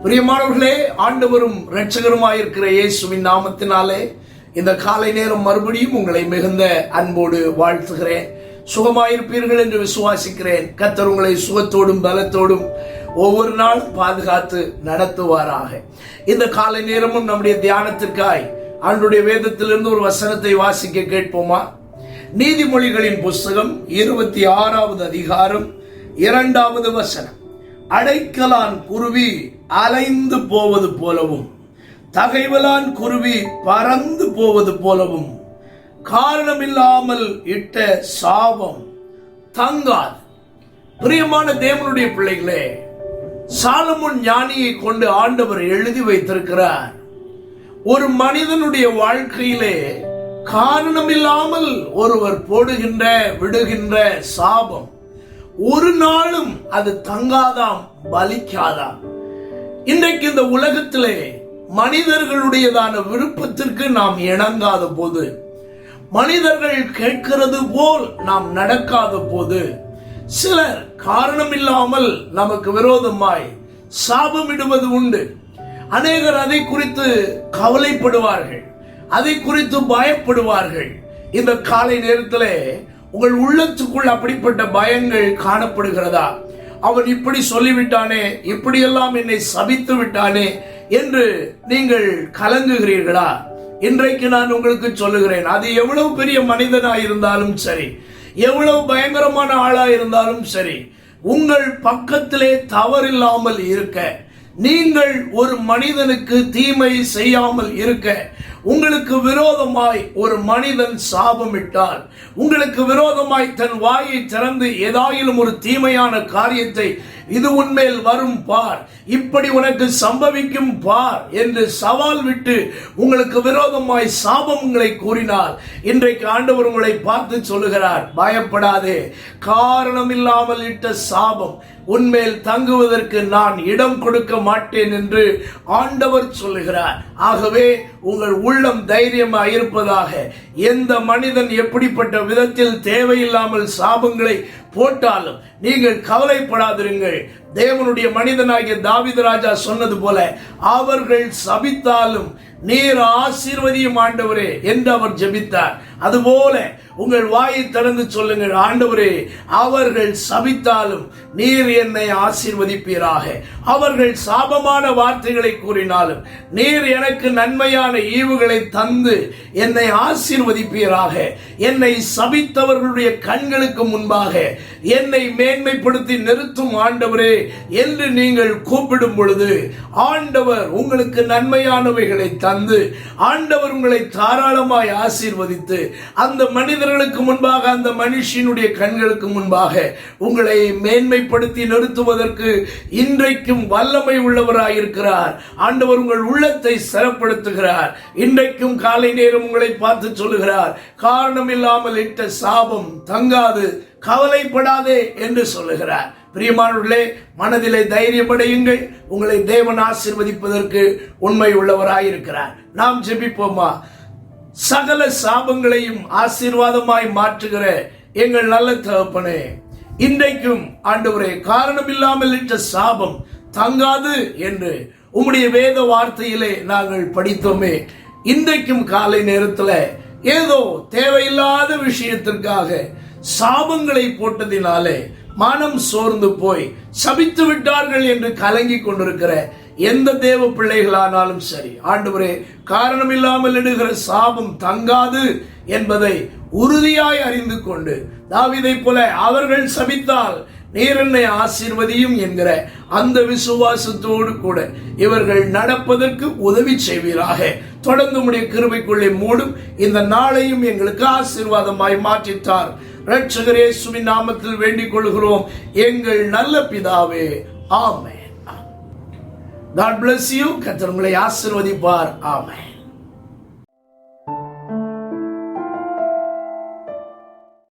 பிரியமானவர்களே, ஆண்டவரும் இரட்சகருமாயிருக்கிற இயேசுவின் நாமத்தினாலே இந்த காலை நேரம் மறுபடியும் உங்களை மிகுந்த அன்போடு வாழ்த்துகிறேன். சுகமாயிருப்பீர்கள் என்று விசுவாசிக்கிறேன். கர்த்தர் உங்களை சுகத்தோடும் பலத்தோடும் ஒவ்வொரு நாளும் பாதுகாத்து நடத்துவாராக. இந்த காலை நேரமும் நம்முடைய தியானத்திற்காய் ஆண்டவருடைய வேதத்திலிருந்து ஒரு வசனத்தை வாசிக்க கேட்போமா? நீதிமொழிகளின் புஸ்தகம் 26வது அதிகாரம் 2வது வசனம். அடைக்கலான் குருவி அலைந்து போவது போலவும் தகைவலான் குருவி பறந்து போவது போலவும் காரணமில்லாமல் இட்ட சாபம் தங்காது. பிரியமான தேவனுடைய பிள்ளைகளே, சாலமோன் ஞானியை கொண்டு ஆண்டவர் எழுதி வைத்திருக்கிறார். ஒரு மனிதனுடைய வாழ்க்கையிலே காரணமில்லாமல் ஒருவர் போடுகின்ற விடுகின்ற சாபம் ஒரு நாளும் அது தங்காதாம், பலிக்காதாம். இன்றைக்கு இந்த உலகத்திலே மனிதர்களுடையதான விருப்பத்திற்கு நாம் இணங்காத போது, மனிதர்கள் கேட்கிறது போல் நாம் நடக்காத போது, சிலர் காரணமில்லாமல் நமக்கு விரோதமாய் சாபமிடுவது உண்டு. அநேகர் அதை குறித்து கவலைப்படுவார்கள், அதை குறித்து பயப்படுவார்கள். இந்த காலை நேரத்திலே உங்கள் உள்ளத்துக்குள் அப்படிப்பட்ட பயங்கள் காணப்படுகிறதா? அவன் இப்படி சொல்லிவிட்டானே, இப்படியெல்லாம் என்னை சபித்து விட்டானே என்று நீங்கள் கலங்குகிறீர்களா? இன்றைக்கு நான் உங்களுக்கு சொல்லுகிறேன், அது எவ்வளவு பெரிய மனிதனாயிருந்தாலும் சரி, எவ்வளவு பயங்கரமான ஆளாயிருந்தாலும் சரி, உங்கள் பக்கத்திலே தவறில்லாமல் இருக்க, நீங்கள் ஒரு மனிதனுக்கு தீமை செய்யாமல் இருக்க, உங்களுக்கு விரோதமாய் ஒரு மனிதன் சாபமிட்டால், உங்களுக்கு விரோதமாய் தன் வாயை திறந்து ஏதாயிலும் ஒரு தீமையான காரியத்தை, இது உன்மேல் வரும் பார், இப்படி உனக்கு சம்பவிக்கும் பார் என்று சவால் விட்டு உங்களுக்கு விரோதமாய் சாபங்களை கூறினார், இன்றைக்கு ஆண்டவர் உங்களை பார்த்து சொல்லுகிறார், பயப்படாதே, காரணம் இல்லாமல் இட்ட சாபம் உன்மேல் தங்குவதற்கு நான் இடம் கொடுக்க மாட்டேன் என்று ஆண்டவர் சொல்லுகிறார். ஆகவே உங்கள் உள்ளம் தைரியமாக இருப்பதாக. எந்த மனிதன் எப்படிப்பட்ட விதத்தில் தேவையில்லாமல் சாபங்களை போட்டாலும் நீங்கள் கவலைப்படாதிருங்கள். தேவனுடைய மனிதனாகிய தாவீது ராஜா சொன்னது போல, அவர்கள் சபித்தாலும் நீர் ஆசீர்வதியும் ஆண்டவரே என்று அவர் ஜெபித்தார். அதுபோல உங்கள் வாயை திறந்து சொல்லுங்கள், ஆண்டவரே, அவர்கள் சபித்தாலும் நீர் என்னை ஆசீர்வதிப்பீராக. அவர்கள் சாபமான வார்த்தைகளை கூறினாலும் நீர் எனக்கு நன்மையான ஈவுகளை தந்து என்னை ஆசீர்வதிப்பீராக. என்னை சபித்தவர்களுடைய கண்களுக்கு முன்பாக என்னை மேன்மைப்படுத்தி நிறுத்தும் ஆண்டவரே என்று நீங்கள் கூப்பிடும் பொழுது, ஆண்டவர் உங்களுக்கு நன்மையானவைகளை தந்து, ஆண்டவர் உங்களை தாராளமாய் ஆசீர்வதித்து, அந்த மனிதர்களுக்கு முன்பாக, அந்த மனுஷனுடைய கண்களுக்கு முன்பாக உங்களை மேன்மைப்படுத்தி நிறுத்துவதற்கு இன்றைக்கும் வல்லமை உள்ளவராயிருக்கிறார். ஆண்டவர் உங்கள் உள்ளத்தை சிறப்படுத்துகிறார். இன்றைக்கும் காலை நேரம் உங்களை பார்த்து சொல்லுகிறார், காரணம் இல்லாமல் இட்ட சாபம் தங்காது, கவலைப்படாதே என்று சொல்லுகிறார். பிரியமானவர்களே, மனதிலே தைரியமடையுங்கள். உங்களை தேவன் ஆசீர்வதிப்பதற்கு உண்மை உள்ளவராயிருக்கிறார். நாம் ஜெபிப்போமா? சகல சாபங்களையும் ஆசீர்வாதமாய் மாற்றுகிற எங்கள் நல்ல தகப்பனே, இன்றைக்கும் ஆண்டவரே, காரணமில்லாமல் இட்ட சாபம் தங்காது என்று உம்முடைய வேத வார்த்தையிலே நாங்கள் படித்தோமே. இன்றைக்கும் காலை நேரத்தில் ஏதோ தேவையில்லாத விஷயத்திற்காக சாபங்களை போட்டதினாலே மனம் சோர்ந்து போய் சபித்து விட்டார்கள் என்று கலங்கி கொண்டிருக்கிற எந்த தேவ பிள்ளைகளானாலும் சரி, ஆண்டவரே, காரணமில்லாமல் இடுகிற சாபம் தங்காது என்பதை உறுதியாய் அறிந்து கொண்டு, தாவீதை போல அவர்கள் சபித்தால் நீர் என்னை ஆசீர்வதியும் என்கிற அந்த விசுவாசத்தோடு கூட இவர்கள் நடப்பதற்கு உதவி செய்வீராக. தொடர்ந்து உம்முடைய கிருபைக்குள்ளே மூடும் இந்த நாளையும் எங்களுக்கு ஆசீர்வாதமாய் மாற்றித்தார். இரட்சகர் இயேசுவின் நாமத்தில் வேண்டிக் கொள்கிறோம் எங்கள் நல்ல பிதாவே, ஆமென். God bless you. கர்த்தர் உங்களை ஆசீர்வதிப்பார். ஆமென்.